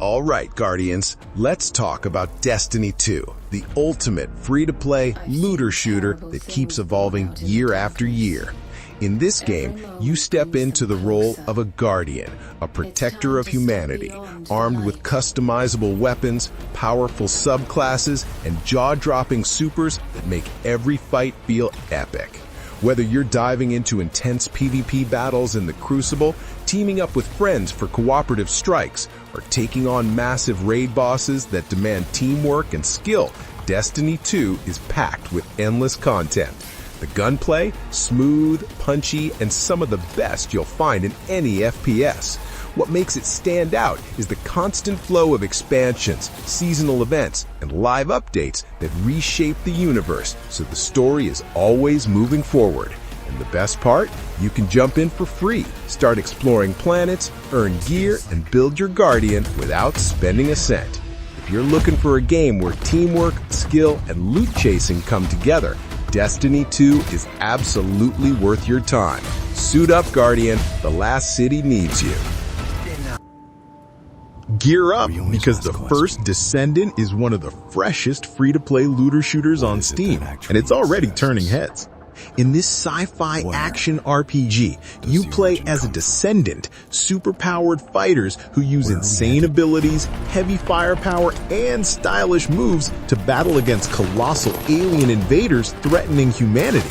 All right, Guardians, let's talk about Destiny 2, the ultimate free-to-play looter shooter that keeps evolving year after year. In this game, you step into the role of a Guardian, a protector of humanity, armed with customizable weapons, powerful subclasses, and jaw-dropping supers that make every fight feel epic. Whether you're diving into intense PvP battles in the Crucible, teaming up with friends for cooperative strikes, or taking on massive raid bosses that demand teamwork and skill, Destiny 2 is packed with endless content. The gunplay, smooth, punchy, and some of the best you'll find in any FPS. What makes it stand out is the constant flow of expansions, seasonal events, and live updates that reshape the universe so the story is always moving forward. And the best part? You can jump in for free, start exploring planets, earn gear, and build your Guardian without spending a cent. If you're looking for a game where teamwork, skill, and loot chasing come together, Destiny 2 is absolutely worth your time. Suit up, Guardian. The last city needs you. Gear up, because the First Descendant is one of the freshest free-to-play looter shooters on Steam, and it's already turning heads. In this sci-fi action RPG, you play as a Descendant, super-powered fighters who use insane abilities, heavy firepower, and stylish moves to battle against colossal alien invaders threatening humanity.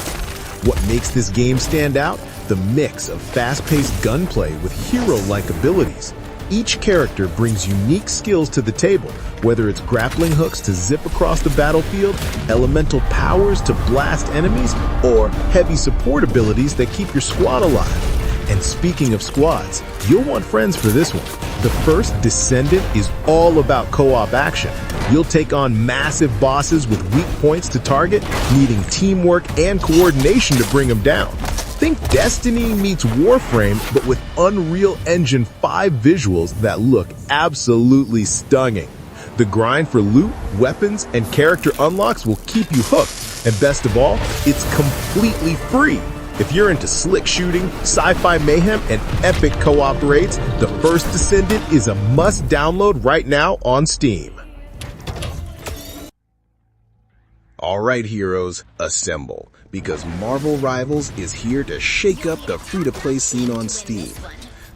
What makes this game stand out? The mix of fast-paced gunplay with hero-like abilities. Each character brings unique skills to the table, whether it's grappling hooks to zip across the battlefield, elemental powers to blast enemies, or heavy support abilities that keep your squad alive. And speaking of squads, you'll want friends for this one. The First Descendant is all about co-op action. You'll take on massive bosses with weak points to target, needing teamwork and coordination to bring them down. Think Destiny meets Warframe, but with Unreal Engine 5 visuals that look absolutely stunning. The grind for loot, weapons, and character unlocks will keep you hooked. And best of all, it's completely free. If you're into slick shooting, sci-fi mayhem, and epic co-op raids, The First Descendant is a must-download right now on Steam. All right, heroes, assemble, because Marvel Rivals is here to shake up the free-to-play scene on Steam.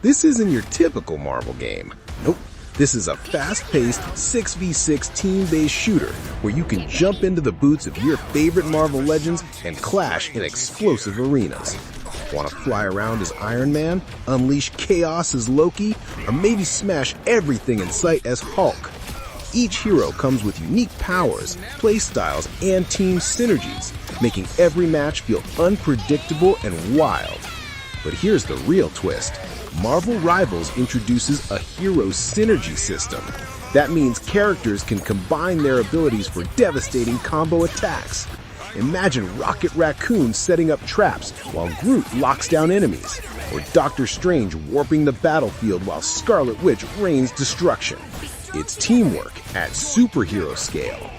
This isn't your typical Marvel game. Nope. This is a fast-paced 6v6 team-based shooter where you can jump into the boots of your favorite Marvel legends and clash in explosive arenas. Want to fly around as Iron Man, unleash chaos as Loki, or maybe smash everything in sight as Hulk? Each hero comes with unique powers, playstyles, and team synergies, making every match feel unpredictable and wild. But here's the real twist. Marvel Rivals introduces a hero synergy system. That means characters can combine their abilities for devastating combo attacks. Imagine Rocket Raccoon setting up traps while Groot locks down enemies, or Doctor Strange warping the battlefield while Scarlet Witch rains destruction. It's teamwork at superhero scale.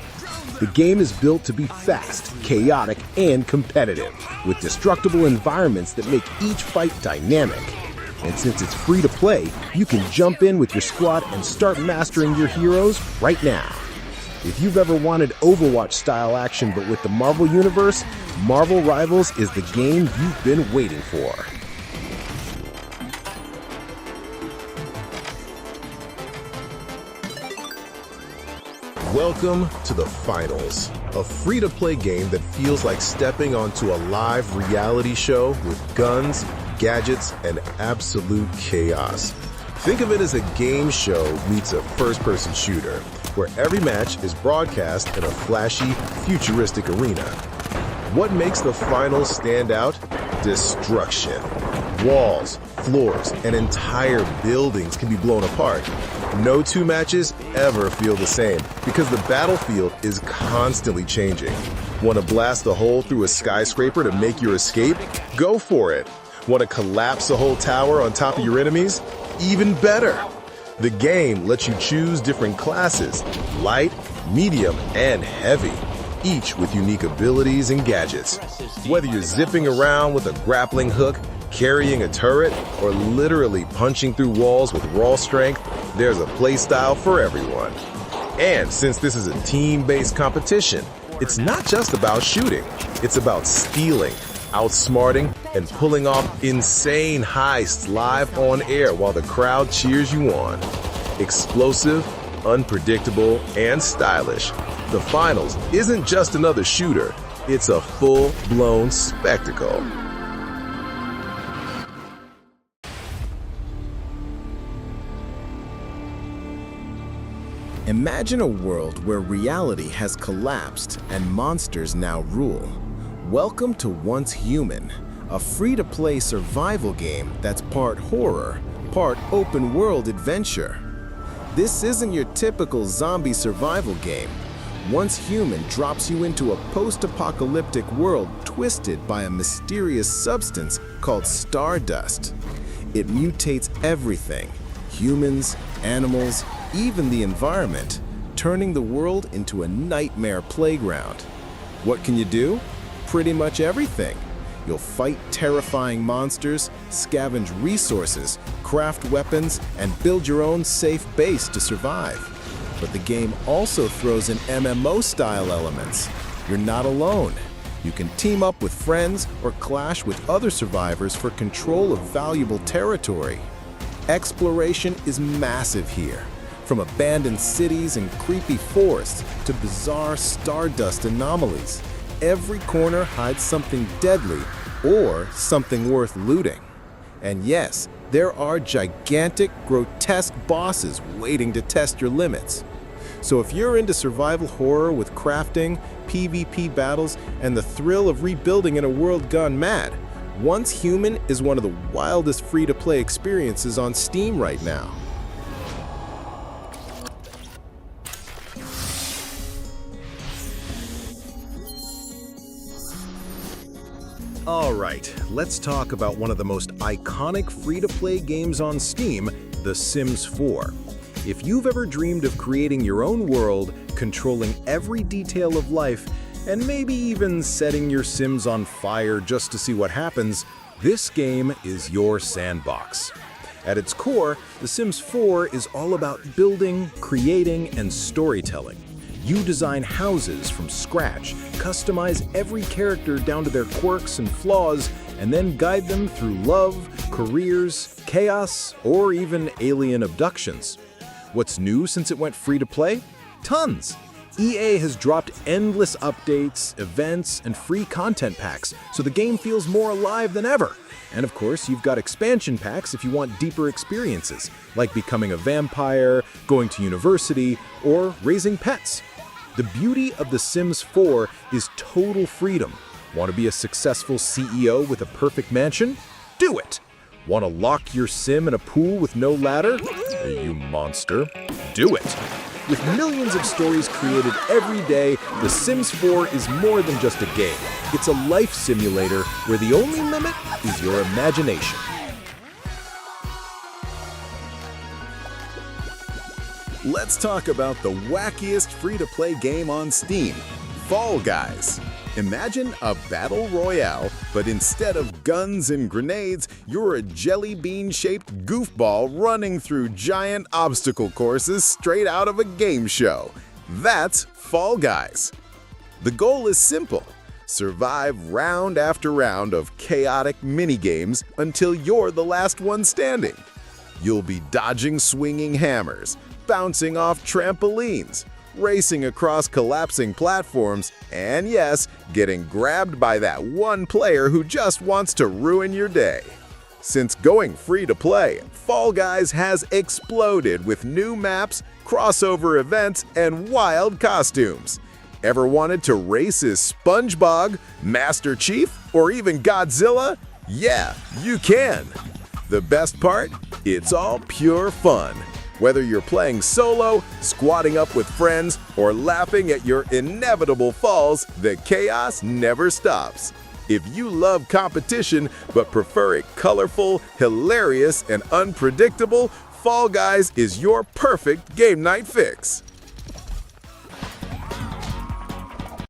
The game is built to be fast, chaotic, and competitive, with destructible environments that make each fight dynamic. And since it's free to play, you can jump in with your squad and start mastering your heroes right now. If you've ever wanted Overwatch-style action but with the Marvel Universe, Marvel Rivals is the game you've been waiting for. Welcome to the Finals, a free-to-play game that feels like stepping onto a live reality show with guns, gadgets, and absolute chaos. Think of it as a game show meets a first-person shooter, where every match is broadcast in a flashy, futuristic arena. What makes the Finals stand out? Destruction. Walls, floors, and entire buildings can be blown apart. No two matches ever feel the same because the battlefield is constantly changing. Want to blast a hole through a skyscraper to make your escape? Go for it. Want to collapse a whole tower on top of your enemies? Even better. The game lets you choose different classes, light, medium, and heavy, each with unique abilities and gadgets. Whether you're zipping around with a grappling hook, carrying a turret, or literally punching through walls with raw strength, There's a playstyle for everyone. And since this is a team-based competition, it's not just about shooting. It's about stealing, outsmarting, and pulling off insane heists live on air while the crowd cheers you on. Explosive, unpredictable, and stylish, the finals isn't just another shooter, it's a full-blown spectacle. Imagine a world where reality has collapsed and monsters now rule. Welcome to Once Human, a free-to-play survival game that's part horror, part open-world adventure. This isn't your typical zombie survival game. Once Human drops you into a post-apocalyptic world twisted by a mysterious substance called stardust. It mutates everything, humans, animals, even the environment, turning the world into a nightmare playground. What can you do? Pretty much everything. You'll fight terrifying monsters, scavenge resources, craft weapons, and build your own safe base to survive. But the game also throws in MMO-style elements. You're not alone. You can team up with friends or clash with other survivors for control of valuable territory. Exploration is massive here. From abandoned cities and creepy forests to bizarre stardust anomalies, every corner hides something deadly or something worth looting. And yes, there are gigantic, grotesque bosses waiting to test your limits. So if you're into survival horror with crafting, PvP battles, and the thrill of rebuilding in a world gone mad, Once Human is one of the wildest free-to-play experiences on Steam right now. Alright, let's talk about one of the most iconic free-to-play games on Steam, The Sims 4. If you've ever dreamed of creating your own world, controlling every detail of life, and maybe even setting your Sims on fire just to see what happens, this game is your sandbox. At its core, The Sims 4 is all about building, creating, and storytelling. You design houses from scratch, customize every character down to their quirks and flaws, and then guide them through love, careers, chaos, or even alien abductions. What's new since it went free to play? Tons! EA has dropped endless updates, events, and free content packs, so the game feels more alive than ever. And of course, you've got expansion packs if you want deeper experiences, like becoming a vampire, going to university, or raising pets. The beauty of The Sims 4 is total freedom. Want to be a successful CEO with a perfect mansion? Do it! Want to lock your sim in a pool with no ladder? You monster. Do it! With millions of stories created every day, The Sims 4 is more than just a game. It's a life simulator where the only limit is your imagination. Let's talk about the wackiest free-to-play game on Steam, Fall Guys. Imagine a battle royale, but instead of guns and grenades, you're a jelly bean-shaped goofball running through giant obstacle courses straight out of a game show. That's Fall Guys. The goal is simple. Survive round after round of chaotic mini-games until you're the last one standing. You'll be dodging swinging hammers, bouncing off trampolines, racing across collapsing platforms, and yes, getting grabbed by that one player who just wants to ruin your day. Since going free to play, Fall Guys has exploded with new maps, crossover events, and wild costumes. Ever wanted to race as SpongeBob, Master Chief, or even Godzilla? Yeah, you can! The best part? It's all pure fun. Whether you're playing solo, squatting up with friends, or laughing at your inevitable falls, the chaos never stops. If you love competition but prefer it colorful, hilarious, and unpredictable, Fall Guys is your perfect game night fix.